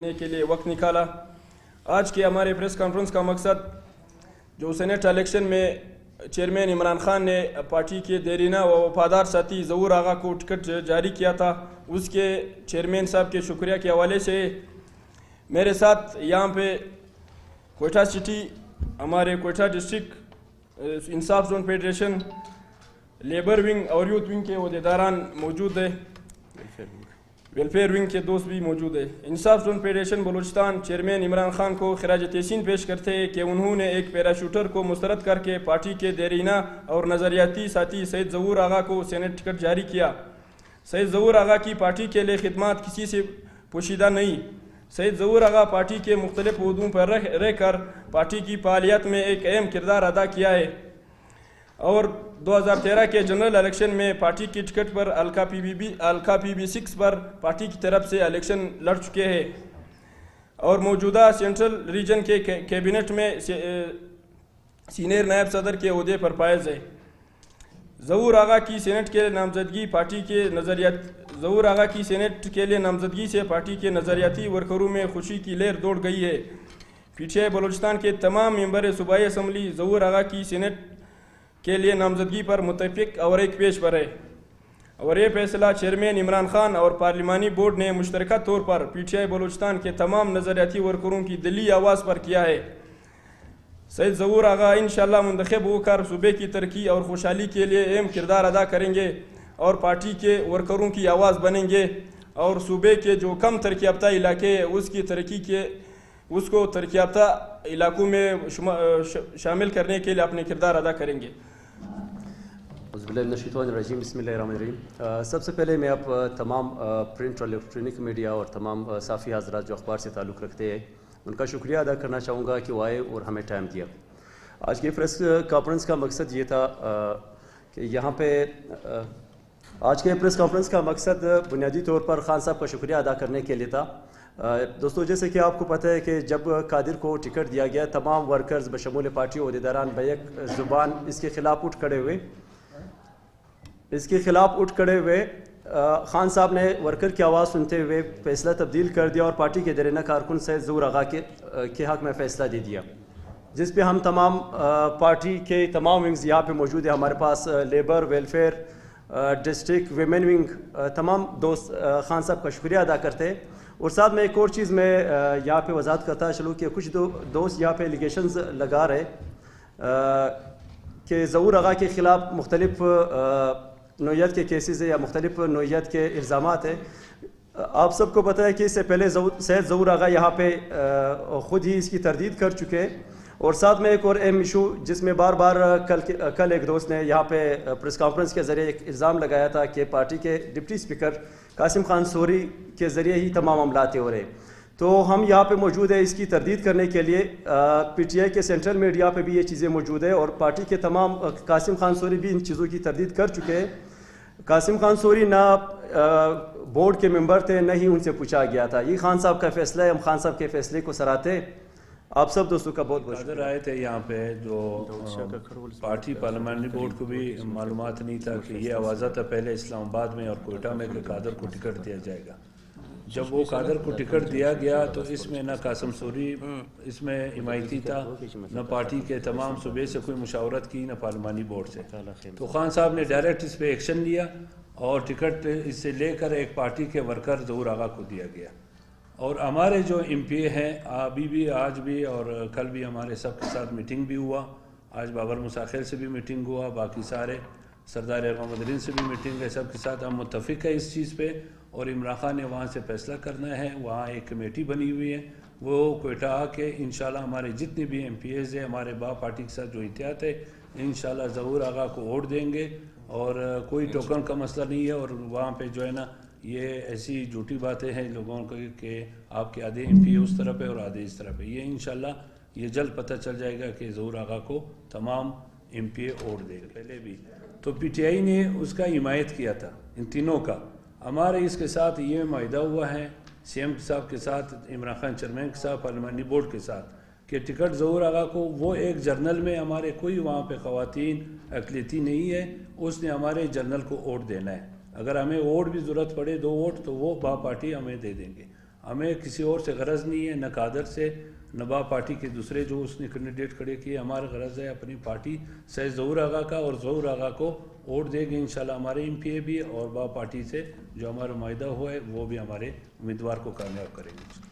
के लिए वक्त निकाला। आज के हमारे प्रेस कॉन्फ्रेंस का मकसद जो सेनेट इलेक्शन में चेयरमैन इमरान खान ने पार्टी के देरीना व वफादार साथी ज़हूर आगा को टिकट जारी किया था, उसके चेयरमैन साहब के शुक्रिया के हवाले से मेरे साथ यहाँ पे कोयटा सिटी, हमारे कोयटा डिस्ट्रिक्ट इंसाफ जोन फेडरेशन, लेबर विंग और यूथ विंग के अहदेदारान मौजूद है, वेलफेयर विंग के दोस्त भी मौजूद है। Insaf zone federation Balochistan chairman Imran Khan को खराज तहसीन पेश करते हैं कि उन्होंने एक पैराशूटर को मुस्तरद करके पार्टी के देरीना और नज़रियाती साथी सैयद ज़हूर आगा को सेनेट टिकट जारी किया। सैयद ज़हूर आगा की पार्टी के लिए खिदमत किसी से पोशीदा नहीं। सैयद ज़हूर आगा पार्टी के मुख्तलिफ उहदों पर रह कर पार्टी की फालियत में एक अहम किरदार अदा किया है और 2013 के जनरल इलेक्शन में पार्टी की टिकट पर अलका PB6 पर पार्टी की तरफ से इलेक्शन लड़ चुके हैं और मौजूदा सेंट्रल रीजन के कैबिनेट में सीनियर नायब सदर के ओहदे पर फायज है। ज़हूर आगा की सेनेट के नामजदगी पार्टी के नज़रियात ज़हूर आगा की सेनेट के लिए नामजदगी से पार्टी के नज़रियाती वर्करों में खुशी की लहर दौड़ गई है। PTI बलूचिस्तान के तमाम मेंबर सूबाई असम्बली ज़हूर आगा की सेनेट के लिए नामजदगी पर मुतफिक और एक पेश पर है और ये फैसला चेयरमैन इमरान खान और पार्लिमानी बोर्ड ने मुश्तरका तौर पर PTI बलूचिस्तान के तमाम नज़रियाती वर्करों की दिली आवाज़ पर किया है। सैयद ज़हूर आगा इंशाअल्लाह मुंतखब होकर सूबे की तरक्की और खुशहाली के लिए अहम किरदार अदा करेंगे और पार्टी के वर्करों की आवाज़ बनेंगे और सूबे के जो कम तरक्की याफ्ता इलाके हैं उसकी तरक्की के उसको तरक्की याफ्ता इलाकों में शामिल करने के लिए अपने किरदार अदा करेंगे। सबसे पहले मैं आप तमाम प्रिंट और इलेक्ट्रॉनिक मीडिया और तमाम साफ़ी हज़रात जो अखबार से ताल्लुक़ रखते हैं उनका शुक्रिया अदा करना चाहूँगा कि वो आए और हमें टाइम दिया। आज की प्रेस कॉन्फ्रेंस का मकसद ये था कि यहाँ पे आज के प्रेस कॉन्फ्रेंस का मकसद बुनियादी तौर पर खान साहब का शुक्रिया अदा करने के लिए था। दोस्तों, जैसे कि आपको पता है कि जब कादिर को टिकट दिया गया तमाम वर्कर्स बशमूल पार्टी अहदेदारान बैक ज़ुबान इसके ख़िलाफ़ उठ खड़े हुए खान साहब ने वर्कर की आवाज़ सुनते हुए फ़ैसला तब्दील कर दिया और पार्टी के देरीना कारकुन सैयद ज़हूर आगा के हक़ में फ़ैसला दे दिया, जिस पे हम तमाम पार्टी के तमाम विंग्स यहाँ पे मौजूद है। हमारे पास labour, welfare, district women wing, तमाम दोस्त खान साहब का शुक्रिया अदा करते हैं। और साथ में एक और चीज़ मैं यहाँ पे वजाहत करता चलूँ कि कुछ दोस्त यहाँ पे एलिगेशंस लगा रहे कि ज़हूर आगा के ख़िलाफ़ मुख्तलिफ नोयत के केसेस है या मुख्तलिफ नोयत के इल्ज़ामात है। आप सबको पता है कि इससे पहले सैयद ज़हूर आगा यहाँ पे ख़ुद ही इसकी तरदीद कर चुके हैं। और साथ में एक और अहम इशू जिसमें बार बार कल एक दोस्त ने यहाँ पे प्रेस कॉन्फ्रेंस के ज़रिए एक इल्ज़ाम लगाया था कि पार्टी के डिप्टी स्पीकर कासिम खान सोरी के ज़रिए ही तमाम मामलात हो रहे, तो हम यहाँ पे मौजूद है इसकी तरदीद करने के लिए। PTI के सेंट्रल मीडिया पे भी ये चीज़ें मौजूद है और पार्टी के तमाम कासिम खान सोरी भी इन चीज़ों की तरदीद कर चुके हैं। कासिम खान सोरी ना बोर्ड के मेंबर थे, न ही उनसे पूछा गया था। ये खान साहब का फ़ैसला है, हम खान साहब के फ़ैसले को सराहते। आप सब दोस्तों का बहुत बहुत शुक्रिया। आए थे यहाँ पे जो पार्टी पार्लियामेंट्री बोर्ड को भी मालूमात नहीं था कि ये आवाज़ा था पहले इस्लामाबाद में और कोयटा में कि कादर को टिकट दिया जाएगा। जब वो कादर को टिकट दिया गया तो इसमें न कासिम सोरी इसमें हिमायती था, न पार्टी के तमाम सूबे से कोई मुशावरत की, न पार्लिमानी बोर्ड से। तो खान साहब ने डायरेक्ट इस पर एक्शन लिया और टिकट इससे लेकर एक पार्टी के वर्कर ज़हूर आगा को दिया गया। और हमारे जो MPA हैं अभी भी, आज भी और कल भी हमारे सब के साथ मीटिंग भी हुआ। आज बाबर मुसाखिर से भी मीटिंग हुआ, बाकी सारे सरदार मोहम्मद से भी मीटिंग है, सब के साथ हम मुत्तफिक है इस चीज़ पे। और इमरान खान ने वहाँ से फ़ैसला करना है, वहाँ एक कमेटी बनी हुई है, वो कोयटा आके इंशाल्लाह हमारे जितने भी MPAs है हमारे पार्टी के साथ जो इत्तेहाद है इंशाल्लाह ज़हूर आगा को वोट देंगे और कोई टोकन का मसला नहीं है। और वहाँ पे जो है ना ये ऐसी झूठी बातें हैं लोगों को कि आपके आधे MPA उस तरफ है और आधे इस तरफ है, ये इंशाल्लाह ये जल्द पता चल जाएगा कि ज़हूर आगा को तमाम MPA वोट देंगे। पहले भी तो PTI ने उसका हिमायत किया था, इन तीनों का। हमारे इसके साथ ये माहिदा हुआ है CM साहब के साथ, इमरान खान चेयरमैन के साथ, पार्लिमानी बोर्ड के साथ कि टिकट ज़हूर आगा को वो एक जर्नल में हमारे कोई वहाँ पे ख़वातीन अक़लियती नहीं है, उसने हमारे जर्नल को वोट देना है। अगर हमें वोट भी ज़रूरत पड़े 2 वोट तो वो पार्टी हमें दे देंगे। ہمیں کسی اور سے غرض نہیں ہے، نہ قادر سے نہ با پارٹی کے دوسرے جو اس نے کینڈیڈیٹ کھڑے کیے. ہمارا غرض ہے اپنی پارٹی سید ظہور آغا کا، اور ظہور آغا کو ووٹ دے گے انشاءاللہ ہمارے ایم پی اے بھی، اور با پارٹی سے جو ہمارا معاہدہ ہوا ہے وہ بھی ہمارے امیدوار کو کامیاب کریں گے.